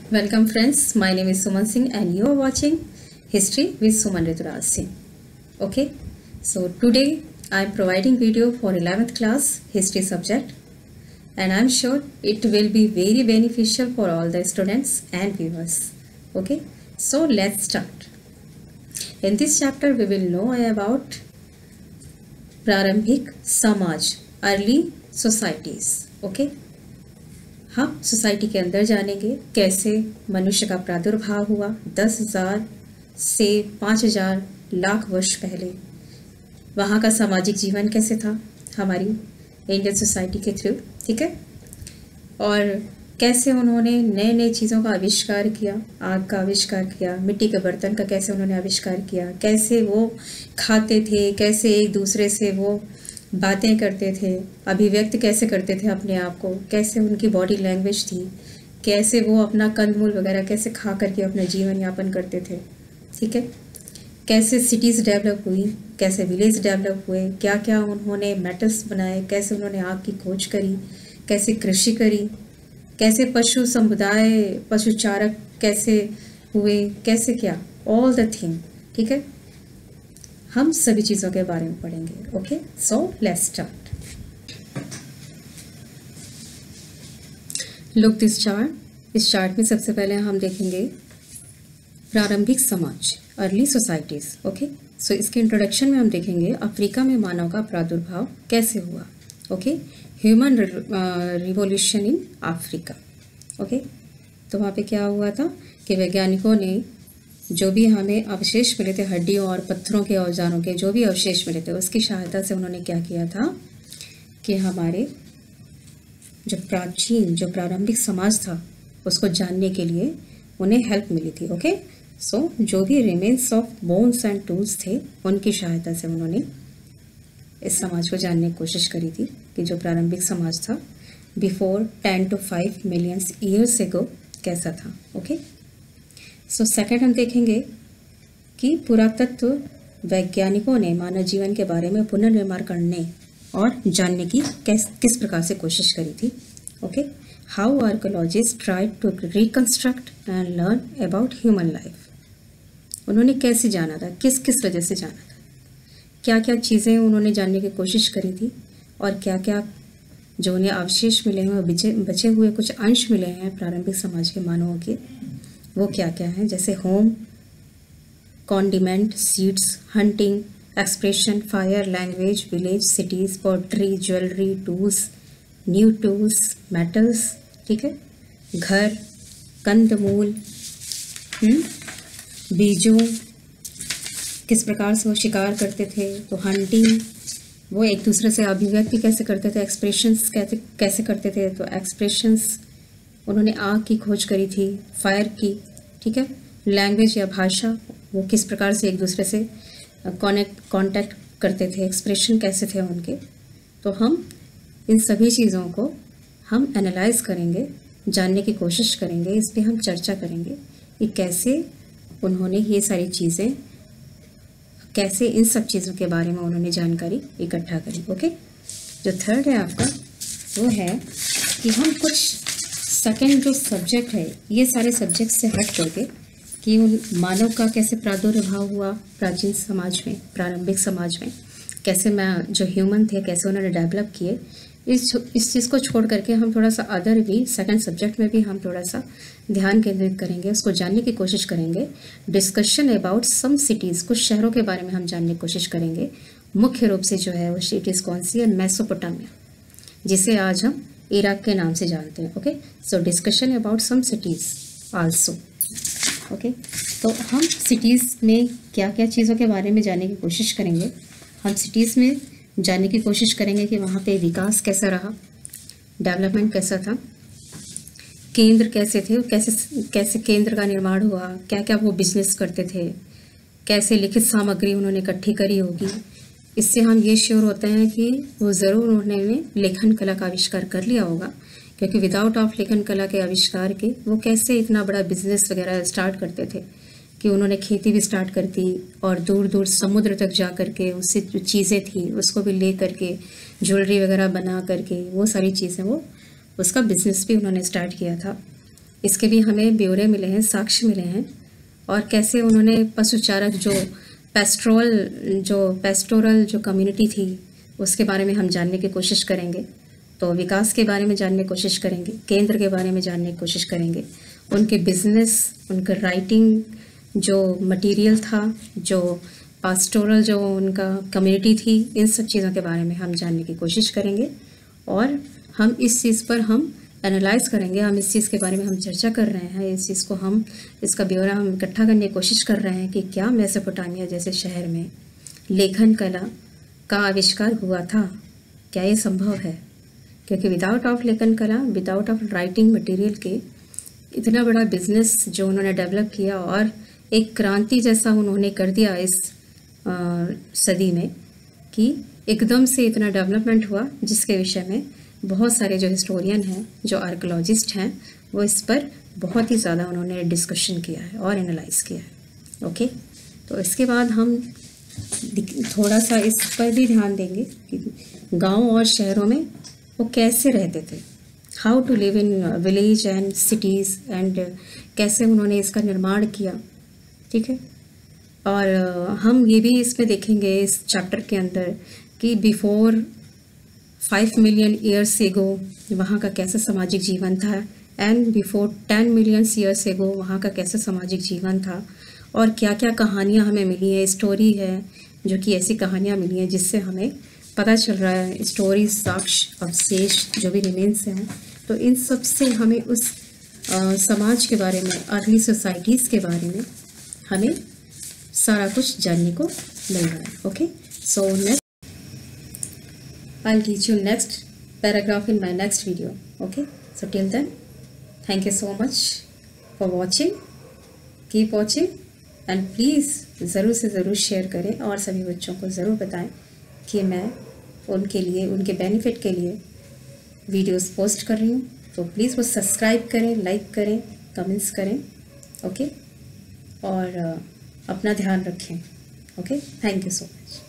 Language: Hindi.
Welcome friends, my name is Suman Singh and you are watching History with Suman Rituraj Singh. Okay, so today I am providing video for 11th class history subject and I am sure it will be very beneficial for all the students and viewers. Okay, so let's start. In this chapter we will know about प्रारंभिक समाज, अर्ली सोसाइटीज. ओके, हम सोसाइटी के अंदर जानेंगे कैसे मनुष्य का प्रादुर्भाव हुआ 10,000 से 5,000 लाख वर्ष पहले. वहाँ का सामाजिक जीवन कैसे था हमारी इंडियन सोसाइटी के थ्रू. ठीक है, और कैसे उन्होंने नए नए चीज़ों का आविष्कार किया, आग का आविष्कार किया, मिट्टी के बर्तन का कैसे उन्होंने आविष्कार किया, कैसे वो खाते थे, कैसे एक दूसरे से वो बातें करते थे, अभिव्यक्त कैसे करते थे अपने आप को, कैसे उनकी बॉडी लैंग्वेज थी, कैसे वो अपना कंदमूल वगैरह कैसे खा करके अपना जीवन यापन करते थे. ठीक है, कैसे सिटीज़ डेवलप हुई, कैसे विलेज डेवलप हुए, क्या क्या उन्होंने मेटल्स बनाए, कैसे उन्होंने आग की खोज करी, कैसे कृषि करी, कैसे पशु समुदाय पशुचारक कैसे हुए, कैसे क्या, ऑल द थिंग. ठीक है, हम सभी चीज़ों के बारे में पढ़ेंगे. Okay, so let's start. Look this chart. इस चार्ट में सबसे पहले हम देखेंगे प्रारंभिक समाज, अर्ली सोसाइटीज. ओके, सो इसके इंट्रोडक्शन में हम देखेंगे अफ्रीका में मानव का प्रादुर्भाव कैसे हुआ. Okay, human revolution in Africa. Okay, तो वहाँ पे क्या हुआ था कि वैज्ञानिकों ने जो भी हमें अवशेष मिले थे, हड्डियों और पत्थरों के औजारों के जो भी अवशेष मिले थे, उसकी सहायता से उन्होंने क्या किया था कि हमारे जो प्रारंभिक समाज था उसको जानने के लिए उन्हें हेल्प मिली थी. ओके, सो जो भी remains of bones and tools थे उनकी सहायता से उन्होंने इस समाज को जानने की कोशिश करी थी कि जो प्रारंभिक समाज था before 10 to 5 million years ago कैसा था. ओके, सो सेकंड हम देखेंगे कि पुरातत्व वैज्ञानिकों ने मानव जीवन के बारे में पुनर्निर्माण करने और जानने की किस प्रकार से कोशिश करी थी. Okay, how archaeologist tried to reconstruct and learn about human life. उन्होंने कैसे जाना था, किस किस वजह से जाना था, क्या क्या चीज़ें उन्होंने जानने की कोशिश करी थी, और क्या क्या जो उन्हें अवशेष मिले हैं, बचे हुए कुछ अंश मिले हैं प्रारंभिक समाज के मानवों के, वो क्या क्या हैं, जैसे home, condiment, seeds, hunting, expression, fire, language, village, cities, pottery, jewellery, tools, new tools, metals. ठीक है, घर, कंदमूल, बीजों, किस प्रकार से वो शिकार करते थे, तो हंटिंग, वो एक दूसरे से अभिव्यक्ति कैसे करते थे, एक्सप्रेशंस कैसे करते थे, तो एक्सप्रेशंस उन्होंने आग की खोज करी थी, फायर की. ठीक है, लैंग्वेज या भाषा, वो किस प्रकार से एक दूसरे से कांटेक्ट करते थे, एक्सप्रेशन कैसे थे उनके. तो हम इन सभी चीज़ों को हम एनालाइज करेंगे, जानने की कोशिश करेंगे, इस पर हम चर्चा करेंगे कि कैसे उन्होंने ये सारी चीज़ें, कैसे इन सब चीज़ों के बारे में उन्होंने जानकारी इकट्ठा करी. ओके, जो थर्ड है आपका वो है कि हम कुछ सेकंड जो सब्जेक्ट है, ये सारे सब्जेक्ट से हट करके कि उन मानव का कैसे प्रादुर्भाव हुआ प्राचीन समाज में, प्रारंभिक समाज में, कैसे जो ह्यूमन थे कैसे उन्होंने डेवलप किए, इस चीज़ को छोड़ करके हम थोड़ा सा अदर भी सेकंड सब्जेक्ट में भी हम थोड़ा सा ध्यान केंद्रित करेंगे, उसको जानने की कोशिश करेंगे. डिस्कशन अबाउट सम सिटीज़, कुछ शहरों के बारे में हम जानने की कोशिश करेंगे. मुख्य रूप से जो है वो सिटीज़ कौन सी है, मेसोपोटामिया, जिसे आज हम इराक के नाम से जानते हैं. Okay, so discussion about some cities also. Okay, तो हम सिटीज़ में क्या क्या चीज़ों के बारे में जानने की कोशिश करेंगे. हम सिटीज़ में जानने की कोशिश करेंगे कि वहाँ पे विकास कैसा रहा, डेवलपमेंट कैसा था, केंद्र कैसे थे, कैसे केंद्र का निर्माण हुआ, क्या क्या वो बिजनेस करते थे, कैसे लिखित सामग्री उन्होंने इकट्ठी करी होगी. इससे हम ये श्योर होते हैं कि वो ज़रूर उन्होंने लेखन कला का आविष्कार कर लिया होगा, क्योंकि विदाउट ऑफ लेखन कला के आविष्कार के वो कैसे इतना बड़ा बिजनेस वगैरह स्टार्ट करते थे कि उन्होंने खेती भी स्टार्ट कर दी और दूर दूर समुद्र तक जा करके उससे जो चीज़ें थी उसको भी ले करके ज्वेलरी वगैरह बना करके वो सारी चीज़ें वो उसका बिजनेस भी उन्होंने स्टार्ट किया था. इसके भी हमें ब्यौरे मिले हैं, साक्ष्य मिले हैं, और कैसे उन्होंने पशुचारक जो पेस्टोरल जो कम्युनिटी थी उसके बारे में हम जानने की कोशिश करेंगे। तो विकास के बारे में जानने की कोशिश करेंगे, केंद्र के बारे में जानने की कोशिश करेंगे, उनके बिजनेस, उनका राइटिंग जो मटेरियल था, जो पास्टोरल जो उनका कम्युनिटी थी, इन सब चीज़ों के बारे में हम जानने की कोशिश करेंगे। और हम इस चीज़ पर हम एनालाइज करेंगे, हम इस चीज़ के बारे में हम चर्चा कर रहे हैं, इस चीज़ को हम इसका ब्यौरा हम इकट्ठा करने की कोशिश कर रहे हैं कि क्या मेसोपोटामिया जैसे शहर में लेखन कला का आविष्कार हुआ था, क्या ये संभव है? क्योंकि विदाउट ऑफ लेखन कला, विदाउट ऑफ राइटिंग मटेरियल के इतना बड़ा बिजनेस जो उन्होंने डेवलप किया और एक क्रांति जैसा उन्होंने कर दिया इस सदी में कि एकदम से इतना डेवलपमेंट हुआ, जिसके विषय में बहुत सारे जो हिस्टोरियन हैं, जो आर्कियोलॉजिस्ट हैं, वो इस पर बहुत ही ज़्यादा उन्होंने डिस्कशन किया है और एनालाइज किया है। ओके, तो इसके बाद हम थोड़ा सा इस पर भी ध्यान देंगे कि गांव और शहरों में वो कैसे रहते थे, how to live in village and cities, and कैसे उन्होंने इसका निर्माण किया। ठीक है, और हम ये भी इसमें देखेंगे इस चैप्टर के अंदर कि बिफोर 5 मिलियन ईयर्स एगो वहाँ का कैसा सामाजिक जीवन था, and before 10 million years ago वहाँ का कैसा सामाजिक जीवन था, और क्या क्या कहानियाँ हमें मिली है, स्टोरी है जो कि ऐसी कहानियाँ मिली हैं जिससे हमें पता चल रहा है, स्टोरी, साक्ष्य, अवशेष जो भी रिमेन्स हैं, तो इन सब से हमें उस समाज के बारे में, अर्ली सोसाइटीज़ के बारे में हमें सारा कुछ जानने को मिल रहा है। Okay, so next I'll teach you next paragraph in my next video. Okay, so till then, thank you so much for watching. Keep watching and please ज़रूर से ज़रूर शेयर करें और सभी बच्चों को ज़रूर बताएं कि मैं उनके लिए, उनके बेनिफिट के लिए वीडियोस पोस्ट कर रही हूँ। तो प्लीज़ वो सब्सक्राइब करें, लाइक करें, कमेंट्स करें। ओके, और अपना ध्यान रखें। Okay, thank you so much.